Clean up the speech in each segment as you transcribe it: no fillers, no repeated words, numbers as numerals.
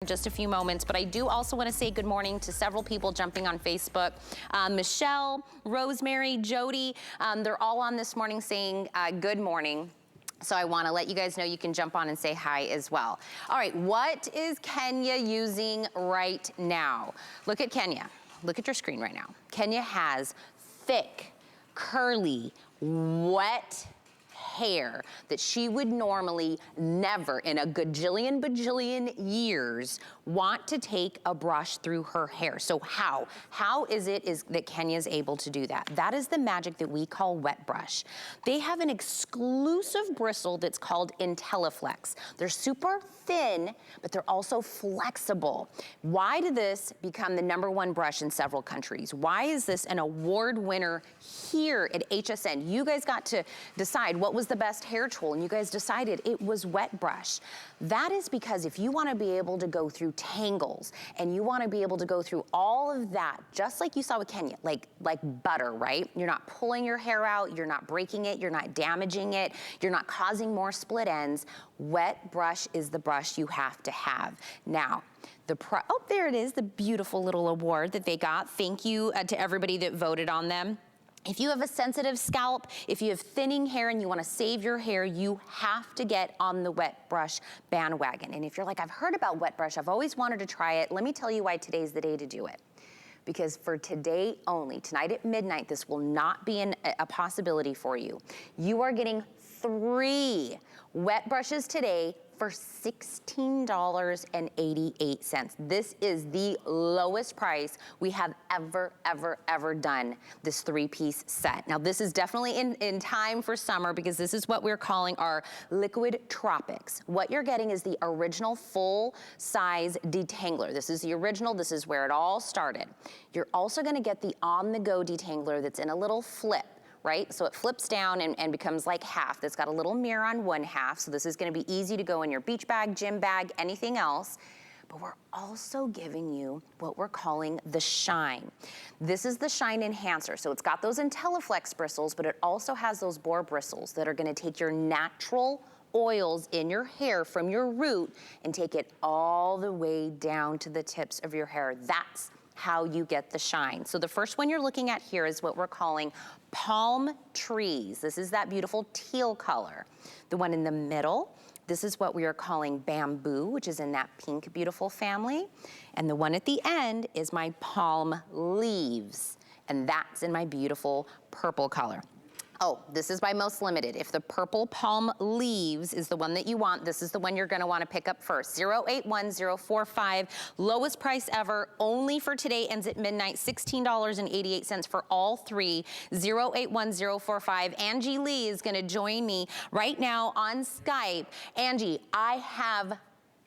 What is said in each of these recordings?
in just a few moments, but I do also want to say good morning to several people jumping on Facebook. Michelle, Rosemary, Jody, they're all on this morning saying good morning. So I want to let you guys know you can jump on and say hi as well. All right, what is Kenya using right now? Look at Kenya. Look at your screen right now. Kenya has thick, curly, wet hair that she would normally never in a bajillion years want to take a brush through her hair. So how is it that Kenya's able to do that? That is the magic that we call wet brush. They have an exclusive bristle that's called Intelliflex. They're super thin, but they're also flexible. Why did this become the #1 brush in several countries? Why is this an award winner here at HSN? You guys got to decide what was the best hair tool, and you guys decided it was wet brush. That is because if you want to be able to go through tangles and you want to be able to go through all of that, just like you saw with Kenya, like butter, right? You're not pulling your hair out, you're not breaking it, you're not damaging it, you're not causing more split ends. Wet brush is the brush you have to have. Now, oh, there it is, the beautiful little award that they got. Thank you to everybody that voted on them. If you have a sensitive scalp, if you have thinning hair and you want to save your hair, you have to get on the wet brush bandwagon. And if you're like, I've heard about wet brush, I've always wanted to try it, let me tell you why today's the day to do it. Because for today only, tonight at midnight, this will not be a possibility for you. You are getting 3 wet brushes today for $16.88. This is the lowest price we have ever done, this 3-piece set. Now this is definitely in time for summer because this is what we're calling our liquid Tropics. What you're getting is the original full-size detangler. This is the original, this is where it all started. You're also gonna get the on-the-go detangler that's in a little flip, right? So it flips down and becomes like half. That's got a little mirror on one half. So this is gonna be easy to go in your beach bag, gym bag, anything else. But we're also giving you what we're calling the shine. This is the shine enhancer. So it's got those Intelliflex bristles, but it also has those boar bristles that are gonna take your natural oils in your hair from your root and take it all the way down to the tips of your hair. That's how you get the shine. So the first one you're looking at here is what we're calling palm trees. This is that beautiful teal color. The one in the middle, this is what we are calling bamboo, which is in that pink beautiful family. And the one at the end is my palm leaves. And that's in my beautiful purple color. Oh, this is my most limited. If the purple palm leaves is the one that you want, this is the one you're gonna wanna pick up first. 081045, lowest price ever, only for today, ends at midnight, $16.88 for all 3, 081045. Angie Lee is gonna join me right now on Skype. Angie, I have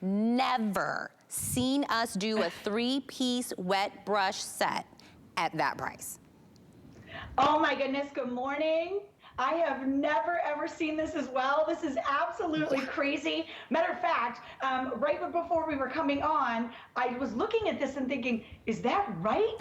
never seen us do a 3-piece wet brush set at that price. Oh my goodness, good morning. I have never ever seen this as well. This is absolutely crazy. Matter of fact, right before we were coming on, I was looking at this and thinking, is that right?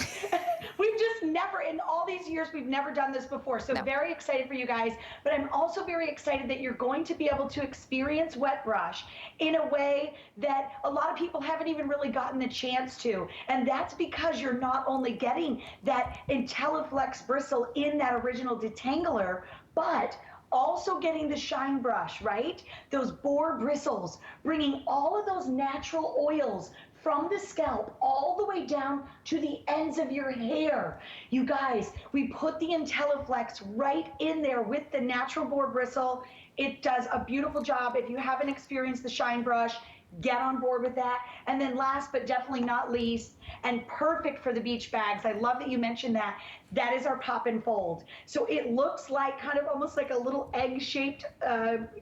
We've just never, in all these years, we've never done this before. So very excited for you guys, but I'm also very excited that you're going to be able to experience wet brush in a way that a lot of people haven't even really gotten the chance to. And that's because you're not only getting that Intelliflex bristle in that original detangler, but also getting the shine brush, right? Those boar bristles, bringing all of those natural oils from the scalp all the way down to the ends of your hair. You guys, we put the Intelliflex right in there with the natural boar bristle. It does a beautiful job. If you haven't experienced the shine brush, get on board with that. And then last but definitely not least, and perfect for the beach bags, I love that you mentioned that, that is our pop and fold. So it looks like kind of almost like a little egg-shaped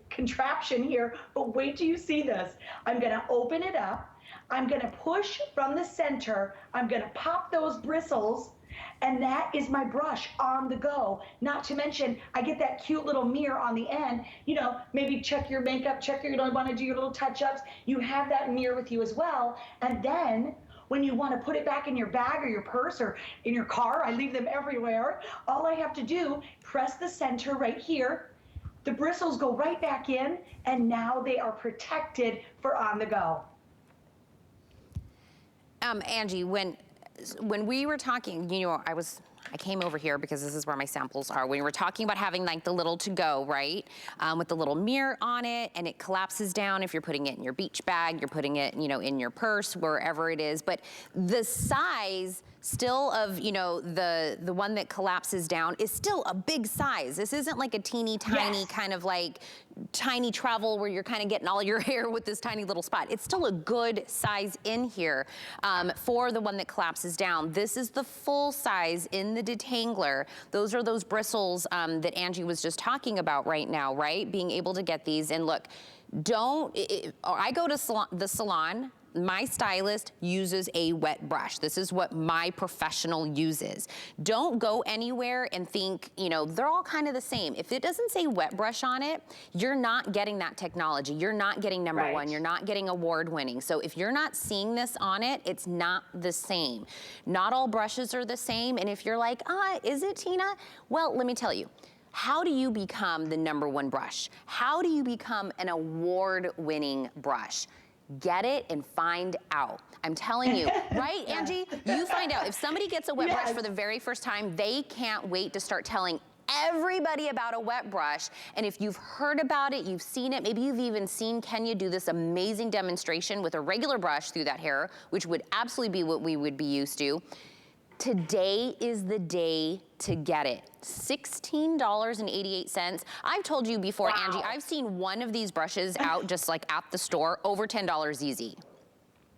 contraption here, but wait till you see this. I'm gonna open it up, I'm gonna push from the center, I'm gonna pop those bristles, and that is my brush on the go. Not to mention, I get that cute little mirror on the end. You know, maybe check your makeup, you don't want to do your little touch-ups. You have that mirror with you as well. And then when you want to put it back in your bag or your purse or in your car, I leave them everywhere. All I have to do, press the center right here. The bristles go right back in, and now they are protected for on the go. Angie, when we were talking, you know, I came over here because this is where my samples are. When we were talking about having like the little to-go, right? With the little mirror on it, and it collapses down if you're putting it in your beach bag, you're putting it, you know, in your purse, wherever it is. But the size still of, you know, the one that collapses down is still a big size. This isn't like a teeny tiny kind of like tiny travel where you're kind of getting all your hair with this tiny little spot. It's still a good size in here for the one that collapses down. This is the full size in the Detangler. Those are those bristles that Angie was just talking about right now, right? Being able to get these. And look, I go to the salon, my stylist uses a wet brush. This is what my professional uses. Don't go anywhere and think, you know, they're all kind of the same. If it doesn't say wet brush on it, you're not getting that technology. You're not getting number one. You're not getting award winning. So if you're not seeing this on it, it's not the same. Not all brushes are the same. And if you're like, is it, Tina? Well, let me tell you. How do you become the #1 brush? How do you become an award-winning brush? Get it and find out. I'm telling you, right, Angie? You find out. If somebody gets a wet brush for the very first time, they can't wait to start telling everybody about a wet brush. And if you've heard about it, you've seen it, maybe you've even seen Kenya do this amazing demonstration with a regular brush through that hair, which would absolutely be what we would be used to. Today is the day to get it. $16.88. I've told you before, Angie, I've seen one of these brushes out just like at the store, over $10 easy.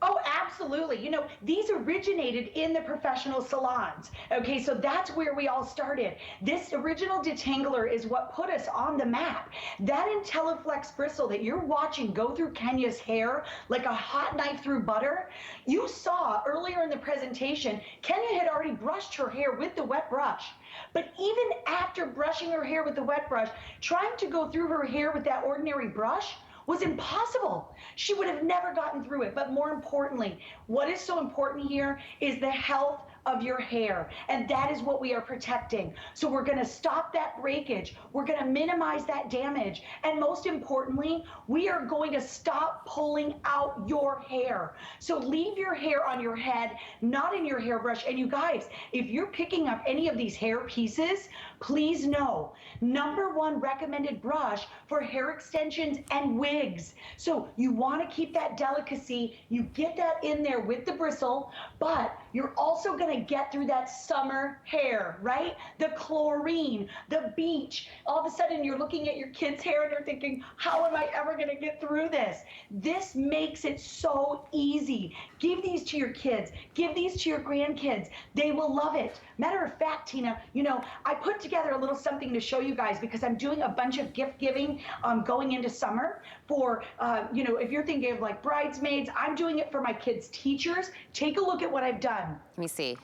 Oh, absolutely. You know, these originated in the professional salons. Okay, so that's where we all started. This original detangler is what put us on the map. That Intelliflex bristle that you're watching go through Kenya's hair like a hot knife through butter, you saw earlier in the presentation, Kenya had already brushed her hair with the wet brush. But even after brushing her hair with the wet brush, trying to go through her hair with that ordinary brush was impossible. She would have never gotten through it. But more importantly, what is so important here is the health of your hair, and that is what we are protecting. So we're going to stop that breakage, we're going to minimize that damage, and most importantly, we are going to stop pulling out your hair. So leave your hair on your head, not in your hairbrush. And you guys, if you're picking up any of these hair pieces, please know, #1 recommended brush for hair extensions and wigs. So you want to keep that delicacy, you get that in there with the bristle, but you're also going to get through that summer hair, right? The chlorine, the beach. All of a sudden you're looking at your kid's hair and you're thinking, how am I ever going to get through this? This makes it so easy. Give these to your kids. Give these to your grandkids. They will love it. Matter of fact, Tina, you know, I put together a little something to show you guys because I'm doing a bunch of gift giving going into summer for, you know, if you're thinking of like bridesmaids, I'm doing it for my kids' teachers. Take a look at what I've done. Let me see.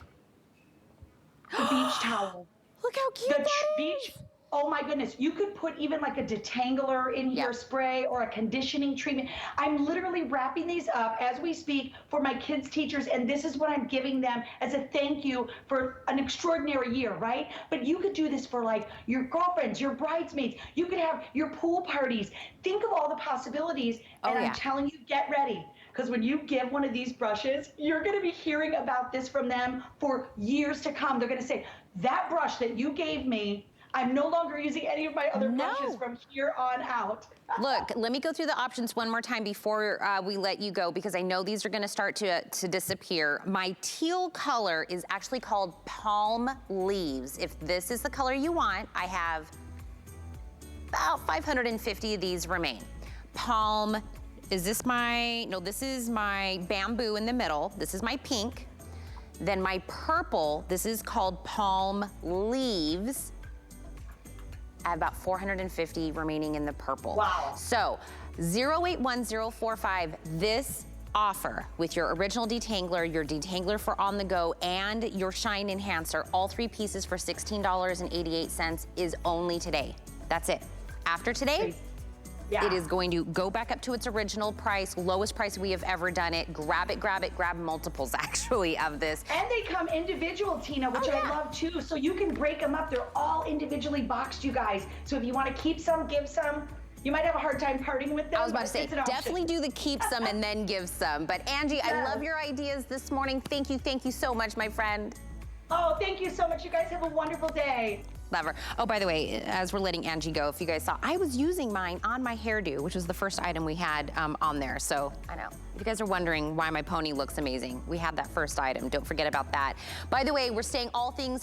The beach towel. Look how cute that beach. is. Oh my goodness, you could put even like a detangler in here, spray, or a conditioning treatment. I'm literally wrapping these up as we speak for my kids' teachers, and this is what I'm giving them as a thank you for an extraordinary year, right? But you could do this for like your girlfriends, your bridesmaids. You could have your pool parties. Think of all the possibilities, and I'm telling you, get ready. Because when you give one of these brushes, you're going to be hearing about this from them for years to come. They're going to say, that brush that you gave me, I'm no longer using any of my other brushes from here on out. Look, let me go through the options one more time before we let you go, because I know these are gonna start to disappear. My teal color is actually called Palm Leaves. If this is the color you want, I have about 550 of these remain. Palm, is this my, no, this is my bamboo in the middle. This is my pink. Then my purple, this is called Palm Leaves. I have about 450 remaining in the purple. Wow. So 081045, this offer with your original detangler, your detangler for on the go, and your shine enhancer, all 3 pieces for $16.88 is only today. That's it. After today, it is going to go back up to its original price, lowest price we have ever done it. Grab it, grab multiples actually of this. And they come individual, Tina, which I love too. So you can break them up. They're all individually boxed, you guys. So if you want to keep some, give some, you might have a hard time parting with them. I was about to say, it's an option. definitely do the keep some and then give some. But Angie, I Yes. love your ideas this morning. Thank you so much, my friend. Oh, thank you so much. You guys have a wonderful day. Love her. Oh, by the way, as we're letting Angie go, if you guys saw, I was using mine on my hairdo, which was the first item we had on there. So I know. If you guys are wondering why my pony looks amazing, we had that first item. Don't forget about that. By the way, we're staying all things